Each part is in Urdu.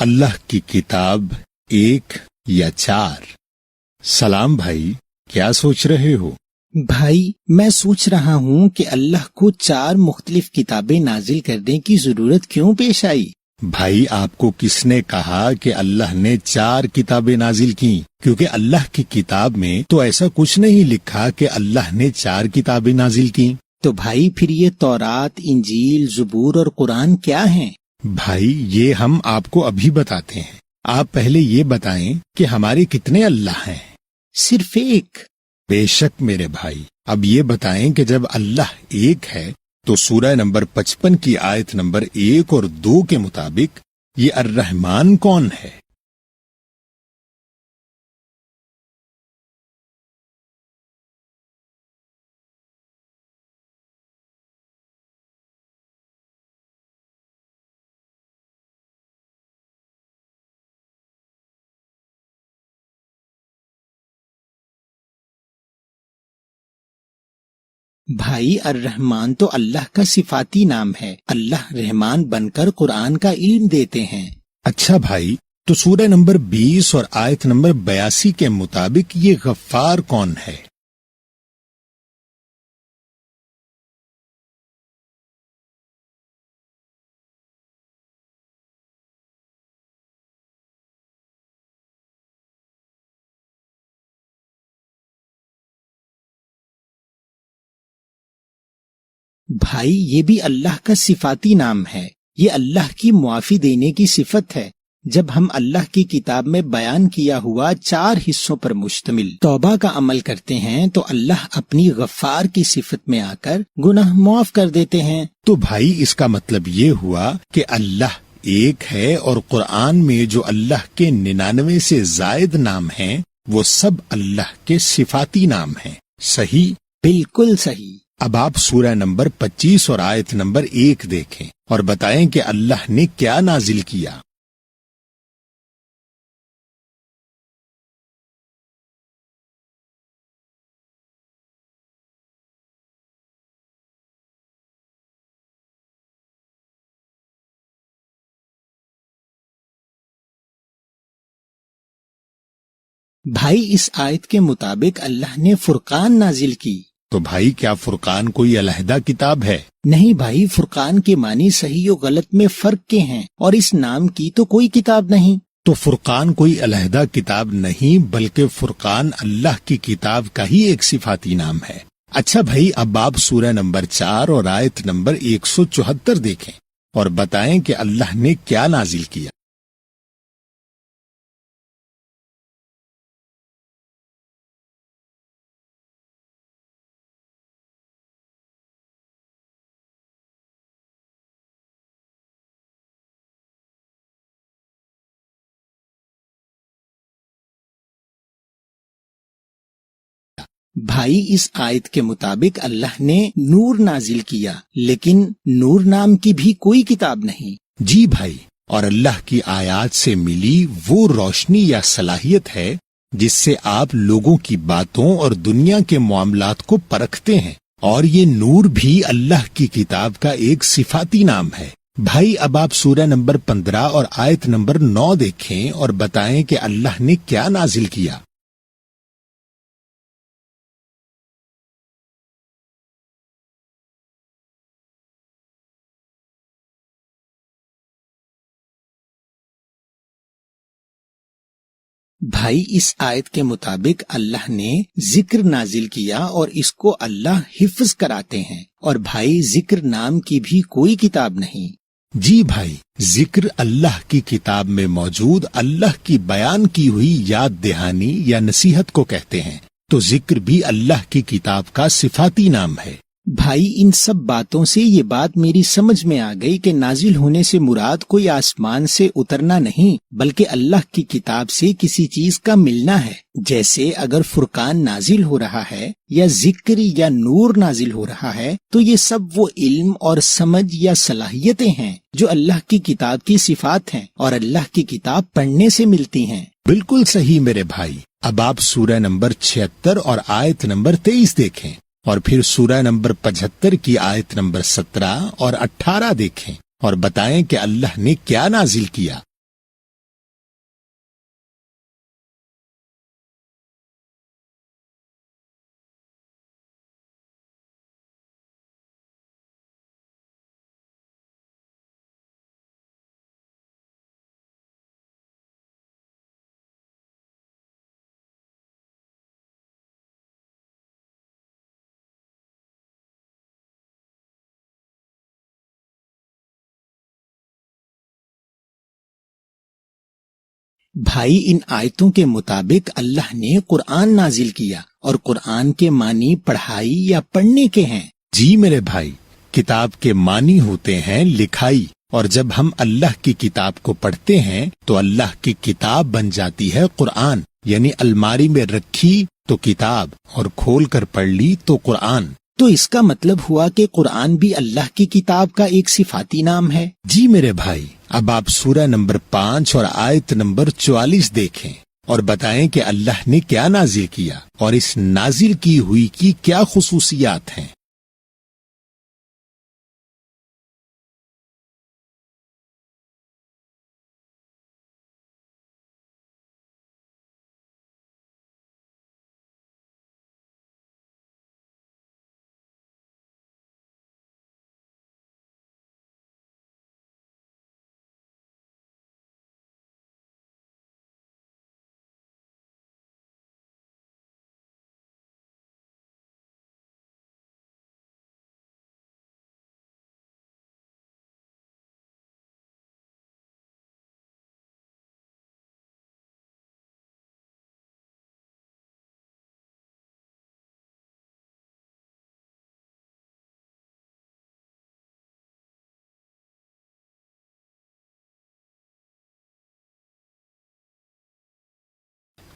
اللہ کی کتاب 1 یا 4؟ سلام بھائی، کیا سوچ رہے ہو؟ بھائی، میں سوچ رہا ہوں کہ اللہ کو 4 مختلف کتابیں نازل کرنے کی ضرورت کیوں پیش آئی؟ بھائی، آپ کو کس نے کہا کہ اللہ نے 4 کتابیں نازل کی؟ کیونکہ اللہ کی کتاب میں تو ایسا کچھ نہیں لکھا کہ اللہ نے 4 کتابیں نازل کی۔ تو بھائی پھر یہ تورات، انجیل، زبور اور قرآن کیا ہیں؟ بھائی، یہ ہم آپ کو ابھی بتاتے ہیں۔ آپ پہلے یہ بتائیں کہ ہمارے کتنے اللہ ہیں؟ صرف ایک۔ بے شک میرے بھائی، اب یہ بتائیں کہ جب اللہ ایک ہے تو سورہ نمبر 55 کی آیت نمبر 1 اور 2 کے مطابق یہ الرحمن کون ہے؟ بھائی، الرحمن تو اللہ کا صفاتی نام ہے۔ اللہ رحمان بن کر قرآن کا علم دیتے ہیں۔ اچھا بھائی، تو سورہ نمبر 20 اور آیت نمبر 82 کے مطابق یہ غفار کون ہے؟ بھائی، یہ بھی اللہ کا صفاتی نام ہے۔ یہ اللہ کی معافی دینے کی صفت ہے۔ جب ہم اللہ کی کتاب میں بیان کیا ہوا 4 حصوں پر مشتمل توبہ کا عمل کرتے ہیں تو اللہ اپنی غفار کی صفت میں آ کر گناہ معاف کر دیتے ہیں۔ تو بھائی، اس کا مطلب یہ ہوا کہ اللہ ایک ہے اور قرآن میں جو اللہ کے 99 سے زائد نام ہیں وہ سب اللہ کے صفاتی نام ہیں۔ صحیح؟ بالکل صحیح۔ اب آپ سورہ نمبر 25 اور آیت نمبر 1 دیکھیں اور بتائیں کہ اللہ نے کیا نازل کیا۔ بھائی، اس آیت کے مطابق اللہ نے فرقان نازل کی۔ تو بھائی، کیا فرقان کوئی علیحدہ کتاب ہے؟ نہیں بھائی، فرقان کے معنی صحیح و غلط میں فرق کے ہیں اور اس نام کی تو کوئی کتاب نہیں۔ تو فرقان کوئی علیحدہ کتاب نہیں بلکہ فرقان اللہ کی کتاب کا ہی ایک صفاتی نام ہے۔ اچھا بھائی، اب آپ سورہ نمبر 4 اور آیت نمبر 174 دیکھیں اور بتائیں کہ اللہ نے کیا نازل کیا۔ بھائی، اس آیت کے مطابق اللہ نے نور نازل کیا، لیکن نور نام کی بھی کوئی کتاب نہیں۔ جی بھائی، اور اللہ کی آیات سے ملی وہ روشنی یا صلاحیت ہے جس سے آپ لوگوں کی باتوں اور دنیا کے معاملات کو پرکھتے ہیں، اور یہ نور بھی اللہ کی کتاب کا ایک صفاتی نام ہے۔ بھائی، اب آپ سورہ نمبر 15 اور آیت نمبر 9 دیکھیں اور بتائیں کہ اللہ نے کیا نازل کیا۔ بھائی، اس آیت کے مطابق اللہ نے ذکر نازل کیا اور اس کو اللہ حفظ کراتے ہیں، اور بھائی ذکر نام کی بھی کوئی کتاب نہیں۔ جی بھائی، ذکر اللہ کی کتاب میں موجود اللہ کی بیان کی ہوئی یاد دہانی یا نصیحت کو کہتے ہیں، تو ذکر بھی اللہ کی کتاب کا صفاتی نام ہے۔ بھائی، ان سب باتوں سے یہ بات میری سمجھ میں آ گئی کہ نازل ہونے سے مراد کوئی آسمان سے اترنا نہیں بلکہ اللہ کی کتاب سے کسی چیز کا ملنا ہے۔ جیسے اگر فرقان نازل ہو رہا ہے یا ذکر یا نور نازل ہو رہا ہے تو یہ سب وہ علم اور سمجھ یا صلاحیتیں ہیں جو اللہ کی کتاب کی صفات ہیں اور اللہ کی کتاب پڑھنے سے ملتی ہیں۔ بالکل صحیح میرے بھائی۔ اب آپ سورہ نمبر 76 اور آیت نمبر 23 دیکھیں اور پھر سورہ نمبر 75 کی آیت نمبر 17 اور 18 دیکھیں اور بتائیں کہ اللہ نے کیا نازل کیا۔ بھائی ان آیتوں کے مطابق اللہ نے قرآن نازل کیا اور قرآن کے معنی پڑھائی یا پڑھنے کے ہیں۔ جی میرے بھائی، کتاب کے معنی ہوتے ہیں لکھائی، اور جب ہم اللہ کی کتاب کو پڑھتے ہیں تو اللہ کی کتاب بن جاتی ہے قرآن، یعنی الماری میں رکھی تو کتاب اور کھول کر پڑھ لی تو قرآن۔ تو اس کا مطلب ہوا کہ قرآن بھی اللہ کی کتاب کا ایک صفاتی نام ہے۔ جی میرے بھائی، اب آپ سورہ نمبر 5 اور آیت نمبر 44 دیکھیں اور بتائیں کہ اللہ نے کیا نازل کیا اور اس نازل کی ہوئی کی کیا خصوصیات ہیں۔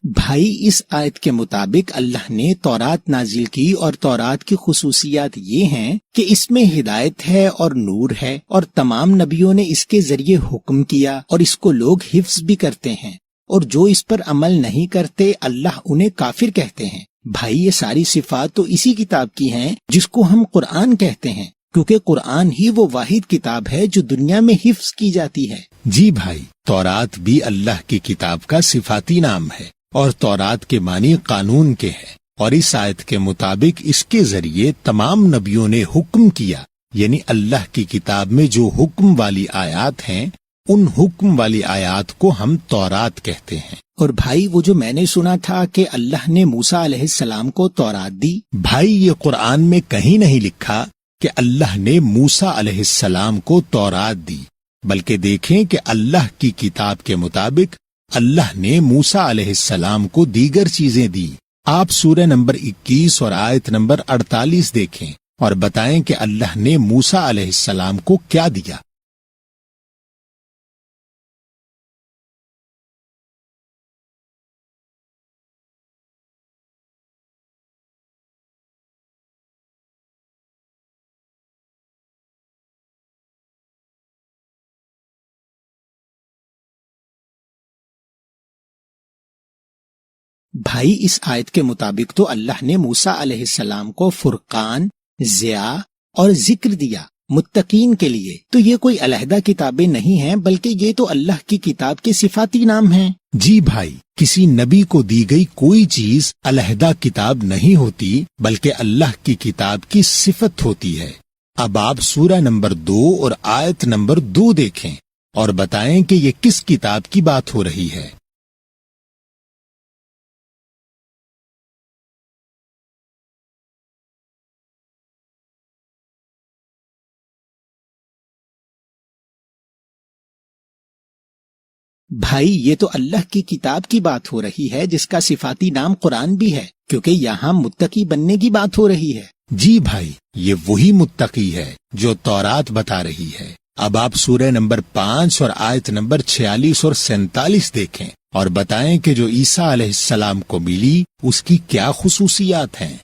بھائی اس آیت کے مطابق اللہ نے تورات نازل کی اور تورات کی خصوصیات یہ ہیں کہ اس میں ہدایت ہے اور نور ہے، اور تمام نبیوں نے اس کے ذریعے حکم کیا اور اس کو لوگ حفظ بھی کرتے ہیں، اور جو اس پر عمل نہیں کرتے اللہ انہیں کافر کہتے ہیں۔ بھائی یہ ساری صفات تو اسی کتاب کی ہیں جس کو ہم قرآن کہتے ہیں، کیونکہ قرآن ہی وہ واحد کتاب ہے جو دنیا میں حفظ کی جاتی ہے۔ جی بھائی، تورات بھی اللہ کی کتاب کا صفاتی نام ہے اور تورات کے معنی قانون کے ہیں، اور اس آیت کے مطابق اس کے ذریعے تمام نبیوں نے حکم کیا، یعنی اللہ کی کتاب میں جو حکم والی آیات ہیں ان حکم والی آیات کو ہم تورات کہتے ہیں۔ اور بھائی وہ جو میں نے سنا تھا کہ اللہ نے موسیٰ علیہ السلام کو تورات دی، بھائی یہ قرآن میں کہیں نہیں لکھا کہ اللہ نے موسیٰ علیہ السلام کو تورات دی، بلکہ دیکھیں کہ اللہ کی کتاب کے مطابق اللہ نے موسیٰ علیہ السلام کو دیگر چیزیں دی۔ آپ سورہ نمبر 21 اور آیت نمبر 48 دیکھیں اور بتائیں کہ اللہ نے موسیٰ علیہ السلام کو کیا دیا۔ بھائی اس آیت کے مطابق تو اللہ نے موسیٰ علیہ السلام کو فرقان، ضیاء اور ذکر دیا متقین کے لیے، تو یہ کوئی علیحدہ کتابیں نہیں ہیں بلکہ یہ تو اللہ کی کتاب کے صفاتی نام ہیں۔ جی بھائی، کسی نبی کو دی گئی کوئی چیز علیحدہ کتاب نہیں ہوتی بلکہ اللہ کی کتاب کی صفت ہوتی ہے۔ اب آپ سورہ نمبر 2 اور آیت نمبر 2 دیکھیں اور بتائیں کہ یہ کس کتاب کی بات ہو رہی ہے۔ بھائی یہ تو اللہ کی کتاب کی بات ہو رہی ہے جس کا صفاتی نام قرآن بھی ہے، کیونکہ یہاں متقی بننے کی بات ہو رہی ہے۔ جی بھائی، یہ وہی متقی ہے جو تورات بتا رہی ہے۔ اب آپ سورہ نمبر 5 اور آیت نمبر 46 اور 47 دیکھیں اور بتائیں کہ جو عیسیٰ علیہ السلام کو ملی اس کی کیا خصوصیات ہیں۔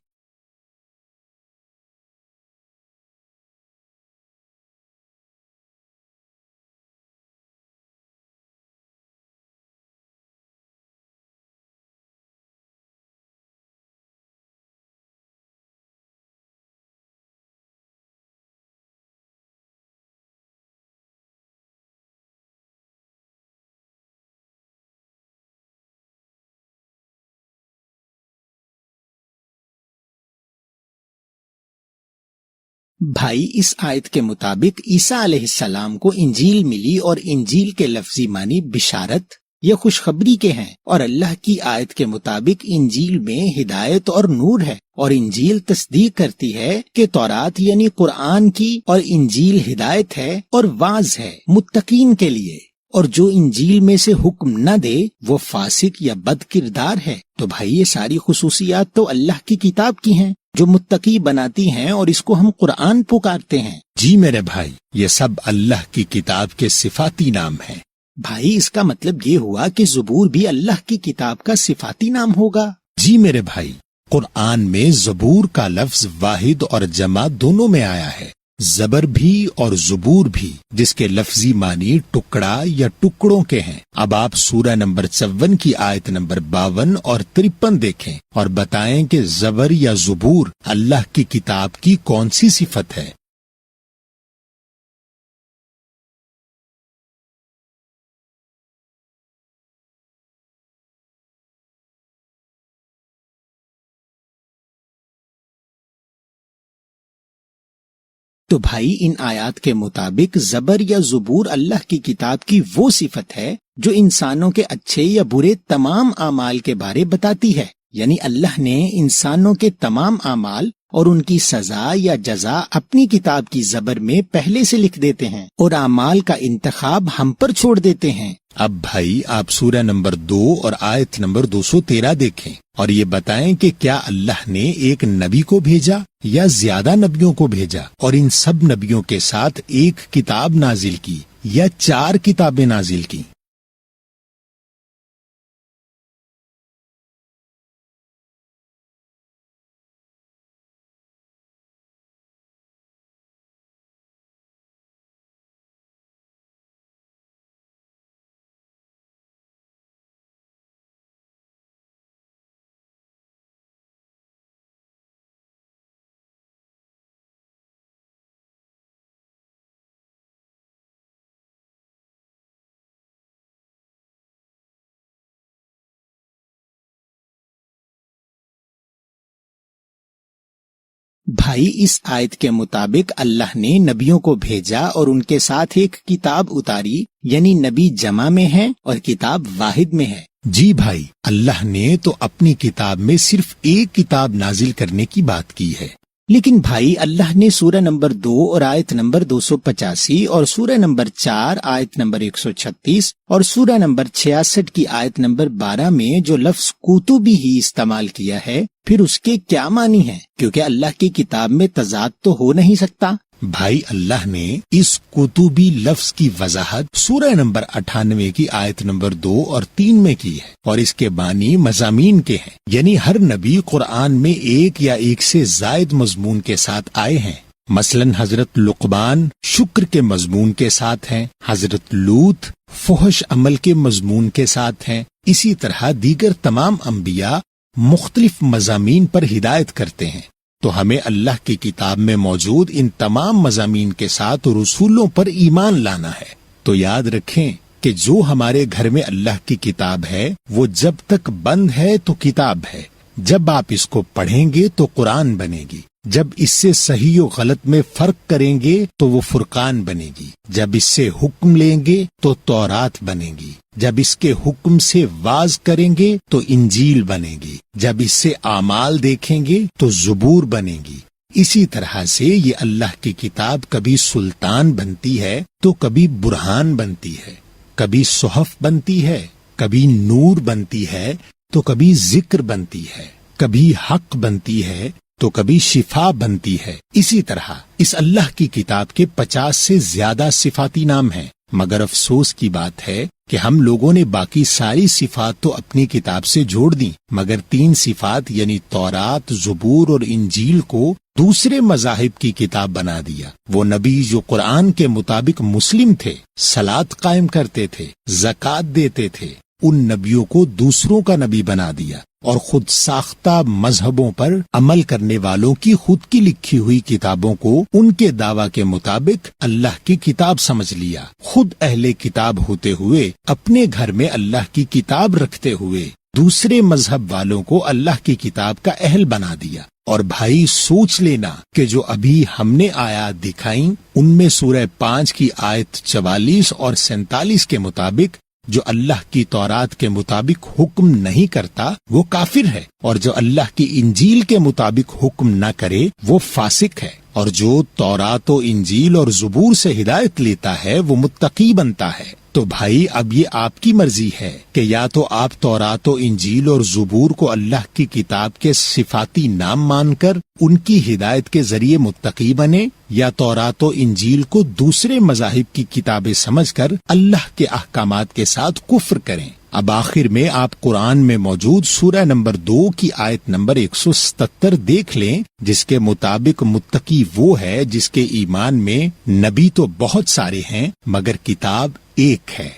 بھائی اس آیت کے مطابق عیسیٰ علیہ السلام کو انجیل ملی اور انجیل کے لفظی معنی بشارت یا خوشخبری کے ہیں، اور اللہ کی آیت کے مطابق انجیل میں ہدایت اور نور ہے، اور انجیل تصدیق کرتی ہے کہ تورات یعنی قرآن کی اور انجیل ہدایت ہے اور واعظ ہے متقین کے لیے، اور جو انجیل میں سے حکم نہ دے وہ فاسق یا بد کردار ہے۔ تو بھائی یہ ساری خصوصیات تو اللہ کی کتاب کی ہیں جو متقی بناتی ہیں، اور اس کو ہم قرآن پکارتے ہیں۔ جی میرے بھائی، یہ سب اللہ کی کتاب کے صفاتی نام ہیں۔ بھائی اس کا مطلب یہ ہوا کہ زبور بھی اللہ کی کتاب کا صفاتی نام ہوگا؟ جی میرے بھائی، قرآن میں زبور کا لفظ واحد اور جمع دونوں میں آیا ہے، زبر بھی اور زبور بھی، جس کے لفظی معنی ٹکڑا یا ٹکڑوں کے ہیں۔ اب آپ سورہ نمبر 54 کی آیت نمبر 52 اور 53 دیکھیں اور بتائیں کہ زبر یا زبور اللہ کی کتاب کی کون سی صفت ہے؟ تو بھائی ان آیات کے مطابق زبر یا زبور اللہ کی کتاب کی وہ صفت ہے جو انسانوں کے اچھے یا برے تمام اعمال کے بارے بتاتی ہے، یعنی اللہ نے انسانوں کے تمام اعمال اور ان کی سزا یا جزا اپنی کتاب کی زبر میں پہلے سے لکھ دیتے ہیں اور اعمال کا انتخاب ہم پر چھوڑ دیتے ہیں۔ اب بھائی آپ سورہ نمبر 2 اور آیت نمبر 213 دیکھیں اور یہ بتائیں کہ کیا اللہ نے ایک نبی کو بھیجا یا زیادہ نبیوں کو بھیجا، اور ان سب نبیوں کے ساتھ ایک کتاب نازل کی یا 4 کتابیں نازل کی؟ بھائی اس آیت کے مطابق اللہ نے نبیوں کو بھیجا اور ان کے ساتھ ایک کتاب اتاری، یعنی نبی جمع میں ہے اور کتاب واحد میں ہے۔ جی بھائی، اللہ نے تو اپنی کتاب میں صرف ایک کتاب نازل کرنے کی بات کی ہے۔ لیکن بھائی اللہ نے سورہ نمبر 2 اور آیت نمبر 285 اور سورہ نمبر 4 آیت نمبر 136 اور سورہ نمبر 66 کی آیت نمبر 12 میں جو لفظ کتبی ہی استعمال کیا ہے، پھر اس کے کیا معنی ہیں؟ کیونکہ اللہ کی کتاب میں تضاد تو ہو نہیں سکتا۔ بھائی اللہ نے اس کتبی لفظ کی وضاحت سورہ نمبر 98 کی آیت نمبر 2 اور 3 میں کی ہے، اور اس کے معنی مضامین کے ہیں، یعنی ہر نبی قرآن میں ایک یا ایک سے زائد مضمون کے ساتھ آئے ہیں۔ مثلا حضرت لقمان شکر کے مضمون کے ساتھ ہیں، حضرت لوط فحش عمل کے مضمون کے ساتھ ہیں، اسی طرح دیگر تمام انبیاء مختلف مضامین پر ہدایت کرتے ہیں۔ تو ہمیں اللہ کی کتاب میں موجود ان تمام مضامین کے ساتھ رسولوں پر ایمان لانا ہے۔ تو یاد رکھیں کہ جو ہمارے گھر میں اللہ کی کتاب ہے وہ جب تک بند ہے تو کتاب ہے، جب آپ اس کو پڑھیں گے تو قرآن بنے گی، جب اس سے صحیح و غلط میں فرق کریں گے تو وہ فرقان بنے گی، جب اس سے حکم لیں گے تو تورات بنے گی، جب اس کے حکم سے واز کریں گے تو انجیل بنے گی، جب اس سے اعمال دیکھیں گے تو زبور بنے گی۔ اسی طرح سے یہ اللہ کی کتاب کبھی سلطان بنتی ہے تو کبھی برہان بنتی ہے، کبھی صحف بنتی ہے، کبھی نور بنتی ہے تو کبھی ذکر بنتی ہے، کبھی حق بنتی ہے تو کبھی شفا بنتی ہے۔ اسی طرح اس اللہ کی کتاب کے 50 سے زیادہ صفاتی نام ہیں، مگر افسوس کی بات ہے کہ ہم لوگوں نے باقی ساری صفات تو اپنی کتاب سے جوڑ دیں، مگر 3 صفات یعنی تورات، زبور اور انجیل کو دوسرے مذاہب کی کتاب بنا دیا۔ وہ نبی جو قرآن کے مطابق مسلم تھے، صلاۃ قائم کرتے تھے، زکوٰۃ دیتے تھے، ان نبیوں کو دوسروں کا نبی بنا دیا، اور خود ساختہ مذہبوں پر عمل کرنے والوں کی خود کی لکھی ہوئی کتابوں کو ان کے دعویٰ کے مطابق اللہ کی کتاب سمجھ لیا۔ خود اہل کتاب ہوتے ہوئے اپنے گھر میں اللہ کی کتاب رکھتے ہوئے دوسرے مذہب والوں کو اللہ کی کتاب کا اہل بنا دیا۔ اور بھائی سوچ لینا کہ جو ابھی ہم نے آیات دکھائیں ان میں سورہ 5 کی آیت 44 اور 47 کے مطابق جو اللہ کی تورات کے مطابق حکم نہیں کرتا وہ کافر ہے، اور جو اللہ کی انجیل کے مطابق حکم نہ کرے وہ فاسق ہے، اور جو تورات و انجیل اور زبور سے ہدایت لیتا ہے وہ متقی بنتا ہے۔ تو بھائی اب یہ آپ کی مرضی ہے کہ یا تو آپ تورات و انجیل اور زبور کو اللہ کی کتاب کے صفاتی نام مان کر ان کی ہدایت کے ذریعے متقی بنے، یا تورات و انجیل کو دوسرے مذاہب کی کتابیں سمجھ کر اللہ کے احکامات کے ساتھ کفر کریں۔ اب آخر میں آپ قرآن میں موجود سورہ نمبر 2 کی آیت نمبر 177 دیکھ لیں، جس کے مطابق متقی وہ ہے جس کے ایمان میں نبی تو بہت سارے ہیں مگر کتاب ایک ہے۔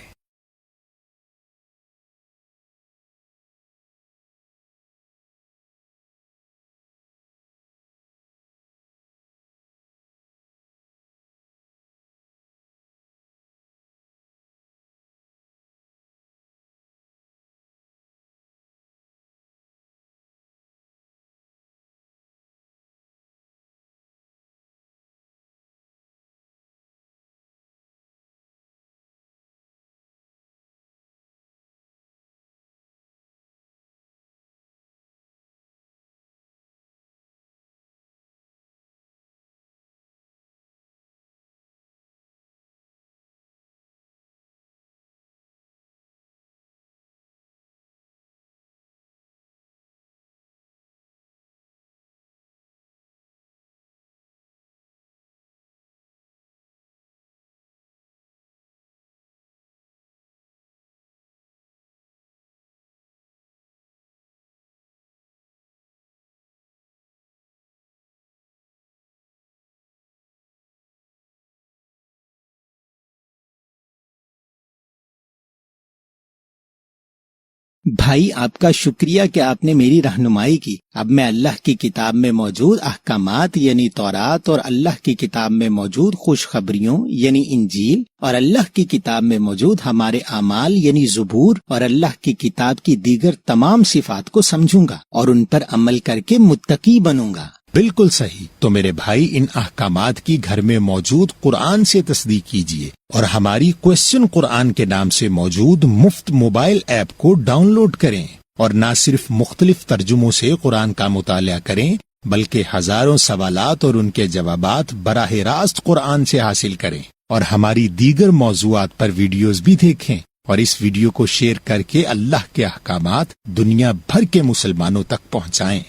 بھائی آپ کا شکریہ کہ آپ نے میری رہنمائی کی۔ اب میں اللہ کی کتاب میں موجود احکامات یعنی تورات اور اللہ کی کتاب میں موجود خوشخبریوں یعنی انجیل اور اللہ کی کتاب میں موجود ہمارے اعمال یعنی زبور اور اللہ کی کتاب کی دیگر تمام صفات کو سمجھوں گا اور ان پر عمل کر کے متقی بنوں گا۔ بالکل صحیح۔ تو میرے بھائی ان احکامات کی گھر میں موجود قرآن سے تصدیق کیجیے اور ہماری کوسچن قرآن کے نام سے موجود مفت موبائل ایپ کو ڈاؤن لوڈ کریں، اور نہ صرف مختلف ترجموں سے قرآن کا مطالعہ کریں بلکہ ہزاروں سوالات اور ان کے جوابات براہ راست قرآن سے حاصل کریں، اور ہماری دیگر موضوعات پر ویڈیوز بھی دیکھیں، اور اس ویڈیو کو شیئر کر کے اللہ کے احکامات دنیا بھر کے مسلمانوں تک پہنچائیں۔